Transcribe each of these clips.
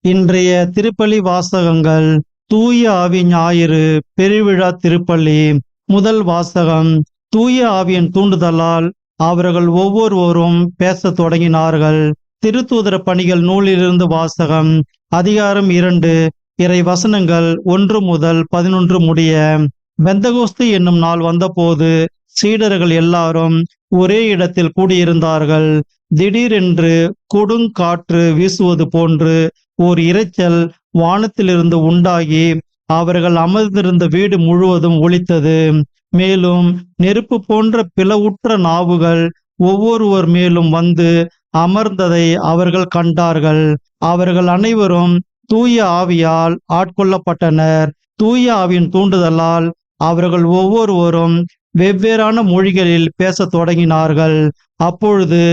இன்றைய திருப்பலி வாசகங்கள். தூய ஆவி ஞாயிறு பெருவிழா திருப்பலி. முதல் வாசகம். தூய ஆவியின் தூண்டுதலால் அவர்கள் ஒவ்வொருவரும் பேசத் தொடங்கினார்கள். திருத்தூதர பணிகள் நூலிலிருந்து வாசகம். அதிகாரம் 2, இறை வசனங்கள் 1 முதல் 11 முடிய. பெந்தகோஸ்து என்னும் நாள் வந்தபோது சீடர்கள் எல்லாரும் ஒரே இடத்தில் கூடியிருந்தார்கள். திடீரென்று கொடுங்காற்று வீசுவது போன்று ஓர் இரைச்சல் வானத்திலிருந்து உண்டாகி அவர்கள் அமர்ந்திருந்த வீடு முழுவதும் ஒலித்தது. மேலும் நெருப்பு போன்ற பிளவுற்ற நாவுகள் ஒவ்வொருவர் மேலும் வந்து அமர்ந்ததை அவர்கள் கண்டார்கள். அவர்கள் அனைவரும் தூய ஆவியால் ஆட்கொள்ளப்பட்டனர். தூய ஆவியின் தூண்டுதலால் அவர்கள் ஒவ்வொருவரும் வெவ்வேறான மொழிகளில் பேசத் தொடங்கினார்கள். அப்பொழுது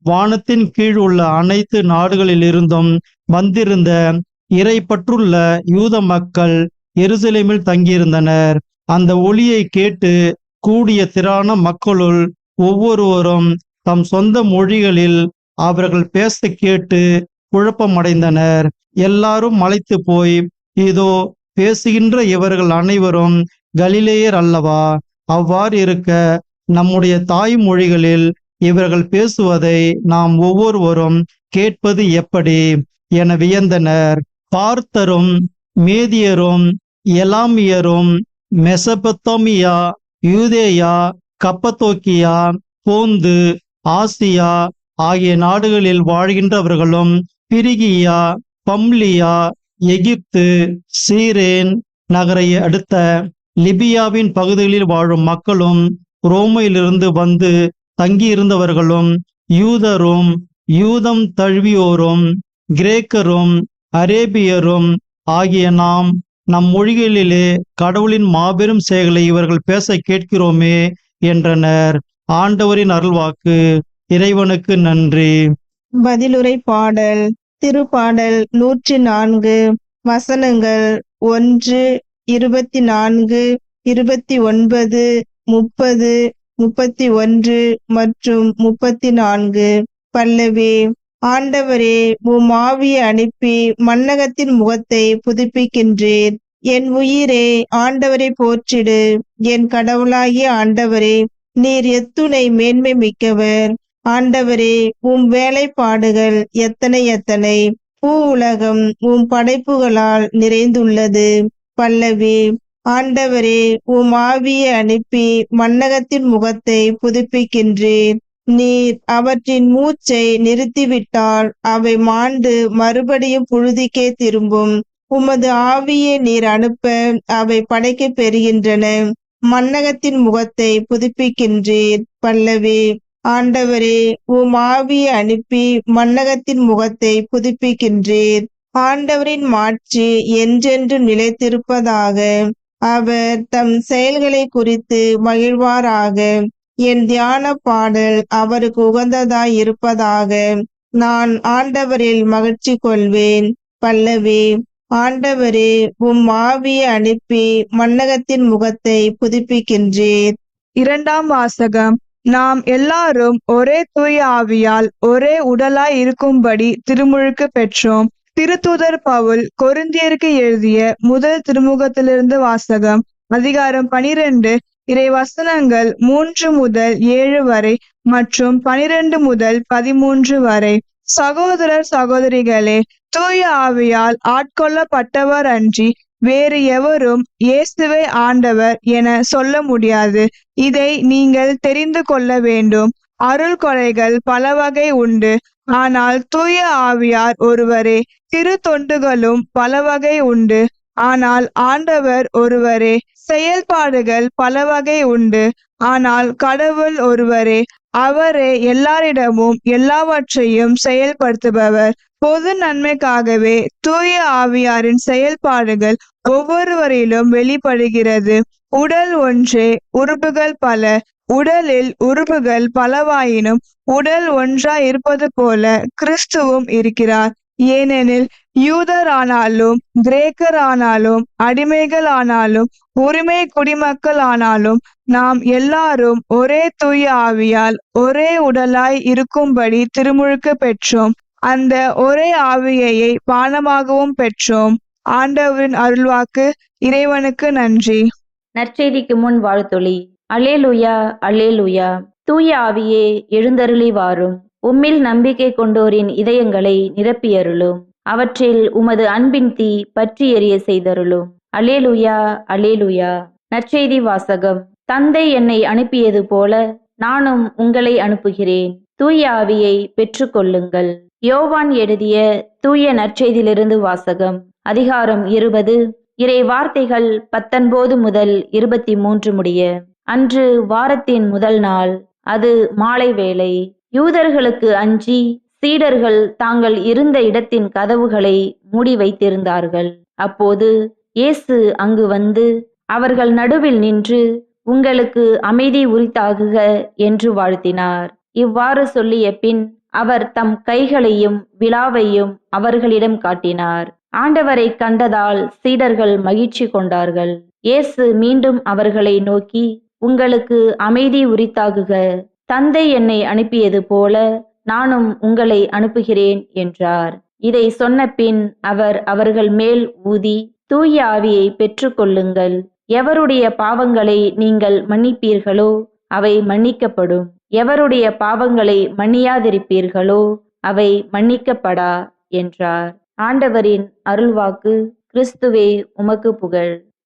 வானத்தின் கீழ் உள்ள அனைத்து நாடுகளில் இருந்தும் வந்திருந்த இறைப்பற்றுள்ள யூத மக்கள் எருசலேமில் தங்கியிருந்தனர். அந்த ஒலியை கேட்டு கூடிய திரளான மக்களுள் ஒவ்வொருவரும் தம் சொந்த மொழிகளில் அவர்கள் பேச கேட்டு குழப்பமடைந்தனர். எல்லாரும் மலைத்து போய், இதோ பேசுகின்ற இவர்கள் அனைவரும் கலிலேயர் அல்லவா? அவ்வாறு இருக்க நம்முடைய தாய்மொழிகளில் இவர்கள் பேசுவதை நாம் ஒவ்வொருவரும் கேட்பது எப்படி என வியந்தனர். பார்த்தரும் மேதியரும் எலாமியரும் மெசபத்தோமியா, யூதேயா, கப்பத்தோக்கியா, போந்து, ஆசியா ஆகிய நாடுகளில் வாழ்கின்றவர்களும், பிரிகியா, பம்லியா, எகிப்து, சீரேன் நகரை அடுத்த லிபியாவின் பகுதிகளில் வாழும் மக்களும், ரோமையிலிருந்து வந்து தங்கியிருந்தவர்களும், யூதரும் யூதம் தழுவியோரும், கிரேக்கரும் அரேபியரும் ஆகிய நாம் நம் மொழிகளிலே கடவுளின் மாபெரும் செயல்களை இவர்கள் பேச கேட்கிறோமே என்றனர். ஆண்டவரின் அருள்வாக்கு. இறைவனுக்கு நன்றி. பதிலுரை பாடல். திருப்பாடல் 104. வசனங்கள் 1, 24, 29, 30, 31 மற்றும் 34. பல்லவி. ஆண்டவரே, உம் ஆவியை அனுப்பி மண்ணகத்தின் முகத்தை புதுப்பிக்கின்றீர். என் உயிரே, ஆண்டவரை போற்றிடு. என் கடவுளாகிய ஆண்டவரே, நீர் எத்துணை மேன்மை மிக்கவர். ஆண்டவரே, உம் வேலைப்பாடுகள் எத்தனை எத்தனை. பூ உலகம் உம் படைப்புகளால் நிறைந்துள்ளது. பல்லவி. ஆண்டவரே, உம் ஆவியை அனுப்பி மண்ணகத்தின் முகத்தை புதுப்பிக்கின்றீர். நீர் அவற்றின் மூச்சை நிறுத்திவிட்டால் அவை மாண்டு மறுபடியும் புழுதிக்கே திரும்பும். உமது ஆவியை நீர் அனுப்ப அவை படைக்க பெறுகின்றன. மண்ணகத்தின் முகத்தை புதுப்பிக்கின்றீர். பல்லவி. ஆண்டவரே, உம் ஆவியை அனுப்பி மண்ணகத்தின் முகத்தை புதுப்பிக்கின்றீர். ஆண்டவரின் மாட்சி என்றென்று நிலைத்திருப்பதாக. அவர் தம் செயல்களை குறித்து மகிழ்வாராக. என் தியான பாடல் அவருக்கு உகந்ததாய் இருப்பதாக. நான் ஆண்டவரில் மகிழ்ச்சி கொள்வேன். பல்லவி. ஆண்டவரே, உம் ஆவியை அனுப்பி மண்ணகத்தின் முகத்தை புதுப்பிக்கின்றீர். இரண்டாம் வாசகம். நாம் எல்லாரும் ஒரே தூய ஆவியால் ஒரே உடலாய் இருக்கும்படி திருமுழுக்கு பெற்றோம். திருத்தூதர் பவுல் கொரிந்தியருக்கு எழுதிய முதல் திருமுகத்திலிருந்து வாசகம். அதிகாரம் 12, இறை வசனங்கள் 3 முதல் 7 வரை மற்றும் 12 முதல் 13 வரை. சகோதரர் சகோதரிகளே, தூய ஆவியால் ஆட்கொள்ளப்பட்டவர் அன்றி வேறு எவரும் இயேசுவை ஆண்டவர் என சொல்ல முடியாது. இதை நீங்கள் தெரிந்து கொள்ள வேண்டும். அருள் கொடைகள் பல வகை உண்டு, ஆனால் தூய ஆவியார் ஒருவரே. திரு தொண்டுகளும் பல வகை உண்டு, ஆனால் ஆண்டவர் ஒருவரே. செயல்பாடுகள் பல வகை உண்டு, ஆனால் கடவுள் ஒருவரே. அவரே எல்லாரிடமும் எல்லாவற்றையும் செயல்படுத்துபவர். பொது நன்மைக்காகவே தூய ஆவியாரின் செயல்பாடுகள் ஒவ்வொருவரிலும் வெளிப்படுகிறது. உடல் ஒன்றே, உறுப்புகள் பல. உடலில் உறுப்புகள் பலவாயினும் உடல் ஒன்றாய் இருப்பது போல கிறிஸ்துவும் இருக்கிறார். ஏனெனில் யூதரானாலும் கிரேக்கர் ஆனாலும் அடிமைகள் ஆனாலும் உரிமை குடிமக்கள் ஆனாலும் நாம் எல்லாரும் ஒரே தூய ஆவியால் ஒரே உடலாய் இருக்கும்படி திருமுழுக்கு பெற்றோம். அந்த ஒரே ஆவியையை பானமாகவும் பெற்றோம். ஆண்டவரின் அருள்வாக்கு. இறைவனுக்கு நன்றி. நற்செய்திக்கு முன் வாழ்த்தொளி. அல்லேலூயா, அல்லேலூயா. தூய ஆவியே எழுந்தருளி வாரும். உம்மில் நம்பிக்கை கொண்டோரின் இதயங்களை நிரப்பியருளும். அவற்றில் உமது அன்பின் தீ பற்றி எரிய செய்தருளும். அல்லேலூயா, அல்லேலூயா. நற்செய்தி வாசகம். தந்தை என்னை அனுப்பியது போல நானும் உங்களை அனுப்புகிறேன். தூய ஆவியை பெற்றுக்கொள்ளுங்கள். யோவான் எழுதிய தூய நற்செய்தியிலிருந்து வாசகம். அதிகாரம் 20, இறை வார்த்தைகள் 19 முதல் 23 முடிய. அன்று வாரத்தின் முதல் நாள். அது மாலை வேளை. யூதர்களுக்கு அஞ்சி சீடர்கள் தாங்கள் இருந்த இடத்தின் கதவுகளை மூடி வைத்திருந்தார்கள். அப்போது இயேசு அங்கு வந்து அவர்கள் நடுவில் நின்று, உங்களுக்கு அமைதி உரித்தாகுக என்று வாழ்த்தினார். இவ்வாறு சொல்லிய பின் அவர் தம் கைகளையும் விலாவையும் அவர்களிடம் காட்டினார். ஆண்டவரை கண்டதால் சீடர்கள் மகிழ்ச்சி கொண்டார்கள். இயேசு மீண்டும் அவர்களை நோக்கி, உங்களுக்கு அமைதி உரித்தாகுக. தந்தை என்னை அனுப்பியது போல நானும் உங்களை அனுப்புகிறேன் என்றார். இதை சொன்ன பின் அவர் அவர்கள் மேல் ஊதி, தூய ஆவியை பெற்றுக்கொள்ளுங்கள். எவருடைய பாவங்களை நீங்கள் மன்னிப்பீர்களோ அவை மன்னிக்கப்படும். எவருடைய பாவங்களை மன்னியாதிருப்பீர்களோ அவை மன்னிக்கப்படா என்றார். ஆண்டவரின் அருள்வாக்கு. கிறிஸ்துவே உமக்கு புகழ்.